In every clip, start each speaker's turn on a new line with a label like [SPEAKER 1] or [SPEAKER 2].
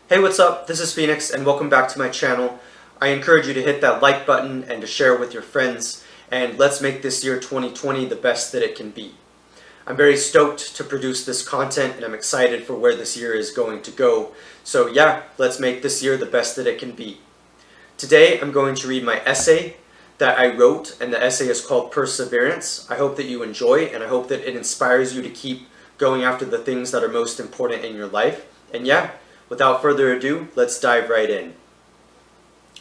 [SPEAKER 1] Hey, what's up? This is Phoenix and welcome back to my channel. I encourage you to hit that like button and to share with your friends, and let's make this year 2020 the best that it can be. I'm very stoked to produce this content and I'm excited for where this year is going to go. So yeah, let's make this year the best that it can be. Today I'm going to read my essay that I wrote, and the essay is called Perseverance. I hope that you enjoy, and I hope that it inspires you to keep going after the things that are most important in your life. And yeah, without further ado, let's dive right in.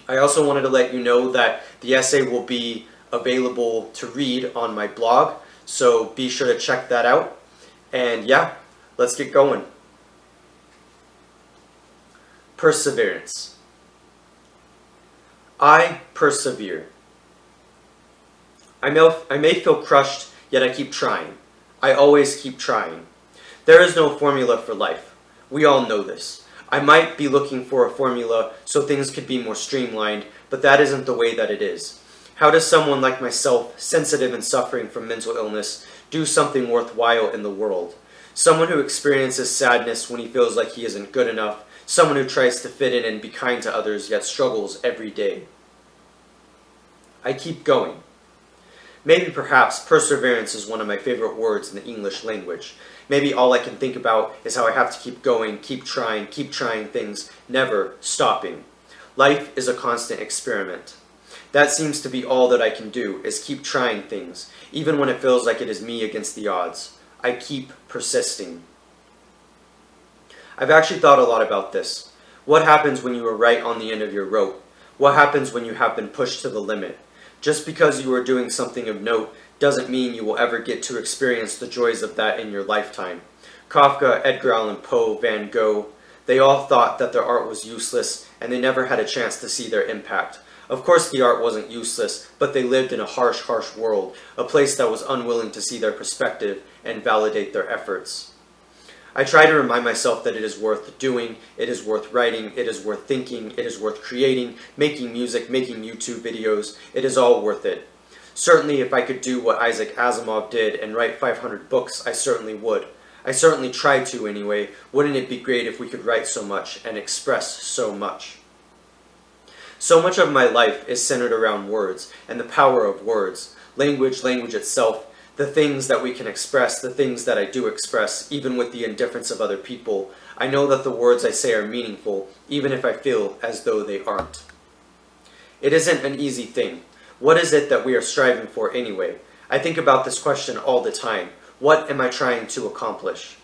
[SPEAKER 1] I also wanted to let you know that the essay will be available to read on my blog, so be sure to check that out. And yeah, let's get going. Perseverance. I persevere. I may feel crushed, yet I keep trying. I always keep trying. There is no formula for life. We all know this. I might be looking for a formula so things could be more streamlined, but that isn't the way that it is. How does someone like myself, sensitive and suffering from mental illness, do something worthwhile in the world? Someone who experiences sadness when he feels like he isn't good enough, someone who tries to fit in and be kind to others yet struggles every day. I keep going. Maybe perhaps perseverance is one of my favorite words in the English language. Maybe all I can think about is how I have to keep going, keep trying things, never stopping. Life is a constant experiment. That seems to be all that I can do, is keep trying things, even when it feels like it is me against the odds. I keep persisting. I've actually thought a lot about this. What happens when you are right on the end of your rope? What happens when you have been pushed to the limit? Just because you are doing something of note doesn't mean you will ever get to experience the joys of that in your lifetime. Kafka, Edgar Allan Poe, Van Gogh, they all thought that their art was useless and they never had a chance to see their impact. Of course the art wasn't useless, but they lived in a harsh world, a place that was unwilling to see their perspective and validate their efforts. I try to remind myself that it is worth doing, it is worth writing, it is worth thinking, it is worth creating, making music, making YouTube videos. It is all worth it. Certainly if I could do what Isaac Asimov did and write 500 books, I certainly would. I certainly try to anyway. Wouldn't it be great if we could write so much and express so much? So much of my life is centered around words and the power of words. Language itself. The things that we can express, the things that I do express, even with the indifference of other people. I know that the words I say are meaningful, even if I feel as though they aren't. It isn't an easy thing. What is it that we are striving for anyway? I think about this question all the time. What am I trying to accomplish?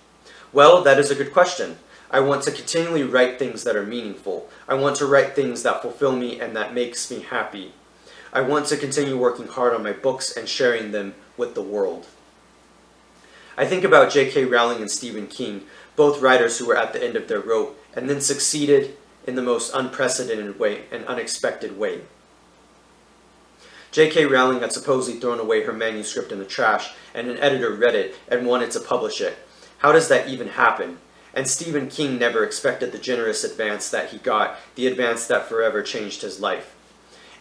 [SPEAKER 1] Well, that is a good question. I want to continually write things that are meaningful. I want to write things that fulfill me and that makes me happy. I want to continue working hard on my books and sharing them with the world. I think about J.K. Rowling and Stephen King, both writers who were at the end of their rope and then succeeded in the most unprecedented way and unexpected way. J.K. Rowling had supposedly thrown away her manuscript in the trash, and an editor read it and wanted to publish it. How does that even happen? And Stephen King never expected the generous advance that he got, the advance that forever changed his life.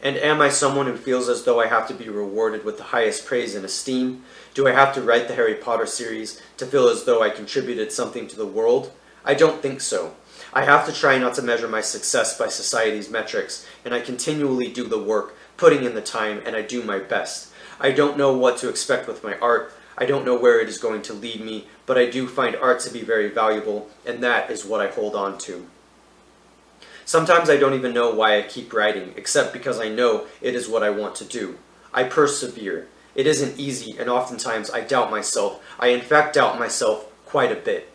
[SPEAKER 1] And am I someone who feels as though I have to be rewarded with the highest praise and esteem? Do I have to write the Harry Potter series to feel as though I contributed something to the world? I don't think so. I have to try not to measure my success by society's metrics, and I continually do the work, putting in the time, and I do my best. I don't know what to expect with my art. I don't know where it is going to lead me, but I do find art to be very valuable, and that is what I hold on to. Sometimes I don't even know why I keep writing, except because I know it is what I want to do. I persevere. It isn't easy, and oftentimes I doubt myself. I in fact doubt myself quite a bit.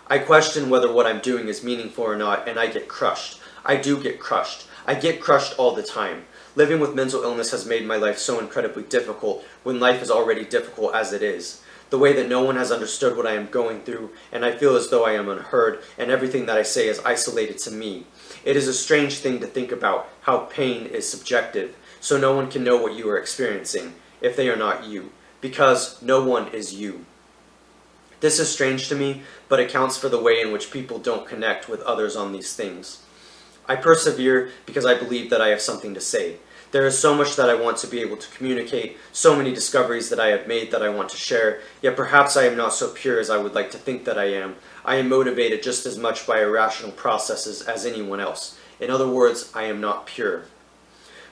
[SPEAKER 1] I question whether what I'm doing is meaningful or not, and I get crushed. I do get crushed. I get crushed all the time. Living with mental illness has made my life so incredibly difficult when life is already difficult as it is. The way that no one has understood what I am going through, and I feel as though I am unheard, and everything that I say is isolated to me. It is a strange thing to think about how pain is subjective, so no one can know what you are experiencing, if they are not you, because no one is you. This is strange to me, but it counts for the way in which people don't connect with others on these things. I persevere because I believe that I have something to say, There is so much that I want to be able to communicate, so many discoveries that I have made that I want to share, yet perhaps I am not so pure as I would like to think that I am. I am motivated just as much by irrational processes as anyone else. In other words, I am not pure.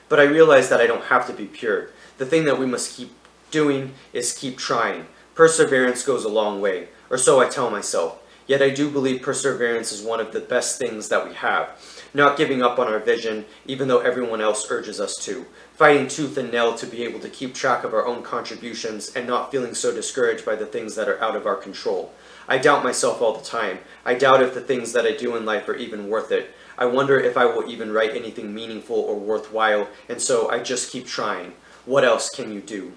[SPEAKER 1] But I realize that I don't have to be pure. The thing that we must keep doing is keep trying. Perseverance goes a long way, or so I tell myself. Yet I do believe perseverance is one of the best things that we have. Not giving up on our vision, even though everyone else urges us to. Fighting tooth and nail to be able to keep track of our own contributions and not feeling so discouraged by the things that are out of our control. I doubt myself all the time. I doubt if the things that I do in life are even worth it. I wonder if I will even write anything meaningful or worthwhile, and so I just keep trying. What else can you do?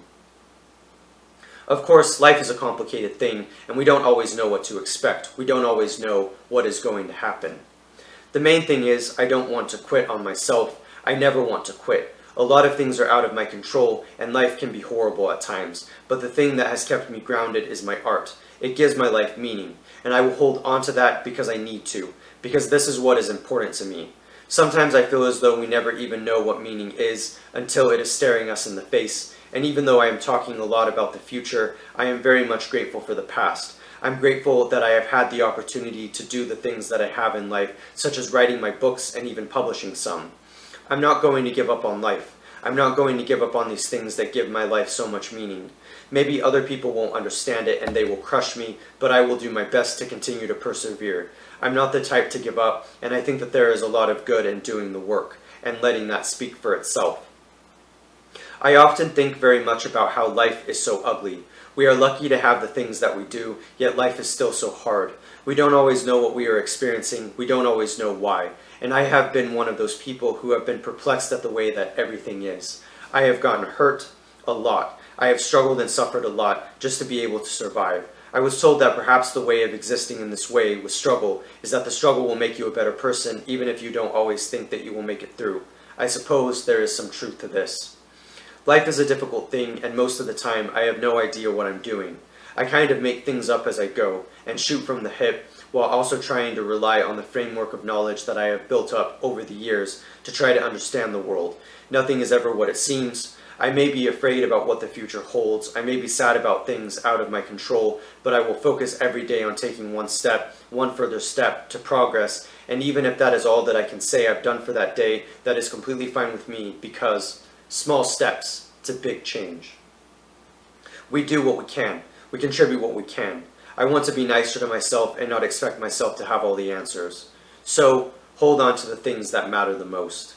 [SPEAKER 1] Of course, life is a complicated thing, and we don't always know what to expect. We don't always know what is going to happen. The main thing is, I don't want to quit on myself. I never want to quit. A lot of things are out of my control, and life can be horrible at times, but the thing that has kept me grounded is my art. It gives my life meaning, and I will hold on to that because I need to, because this is what is important to me. Sometimes I feel as though we never even know what meaning is until it is staring us in the face, and even though I am talking a lot about the future, I am very much grateful for the past. I'm grateful that I have had the opportunity to do the things that I have in life, such as writing my books and even publishing some. I'm not going to give up on life. I'm not going to give up on these things that give my life so much meaning. Maybe other people won't understand it and they will crush me, but I will do my best to continue to persevere. I'm not the type to give up, and I think that there is a lot of good in doing the work and letting that speak for itself. I often think very much about how life is so ugly. We are lucky to have the things that we do, yet life is still so hard. We don't always know what we are experiencing, we don't always know why. And I have been one of those people who have been perplexed at the way that everything is. I have gotten hurt a lot. I have struggled and suffered a lot just to be able to survive. I was told that perhaps the way of existing in this way with struggle is that the struggle will make you a better person even if you don't always think that you will make it through. I suppose there is some truth to this. Life is a difficult thing, and most of the time I have no idea what I'm doing. I kind of make things up as I go, and shoot from the hip, while also trying to rely on the framework of knowledge that I have built up over the years to try to understand the world. Nothing is ever what it seems. I may be afraid about what the future holds, I may be sad about things out of my control, but I will focus every day on taking one step, one further step, to progress, and even if that is all that I can say I've done for that day, that is completely fine with me, because small steps to big change. We do what we can. We contribute what we can. I want to be nicer to myself and not expect myself to have all the answers. So, hold on to the things that matter the most.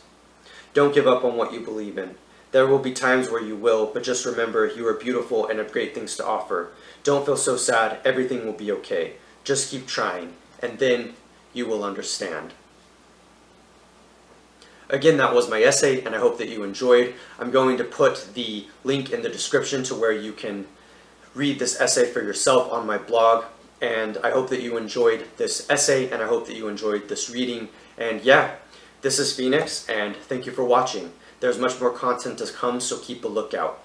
[SPEAKER 1] Don't give up on what you believe in. There will be times where you will, but just remember you are beautiful and have great things to offer. Don't feel so sad. Everything will be okay. Just keep trying, and then you will understand. Again, that was my essay, and I hope that you enjoyed. I'm going to put the link in the description to where you can read this essay for yourself on my blog, and I hope that you enjoyed this essay, and I hope that you enjoyed this reading. And yeah, this is Phoenix, and thank you for watching. There's much more content to come, so keep a lookout.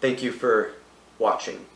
[SPEAKER 1] Thank you for watching.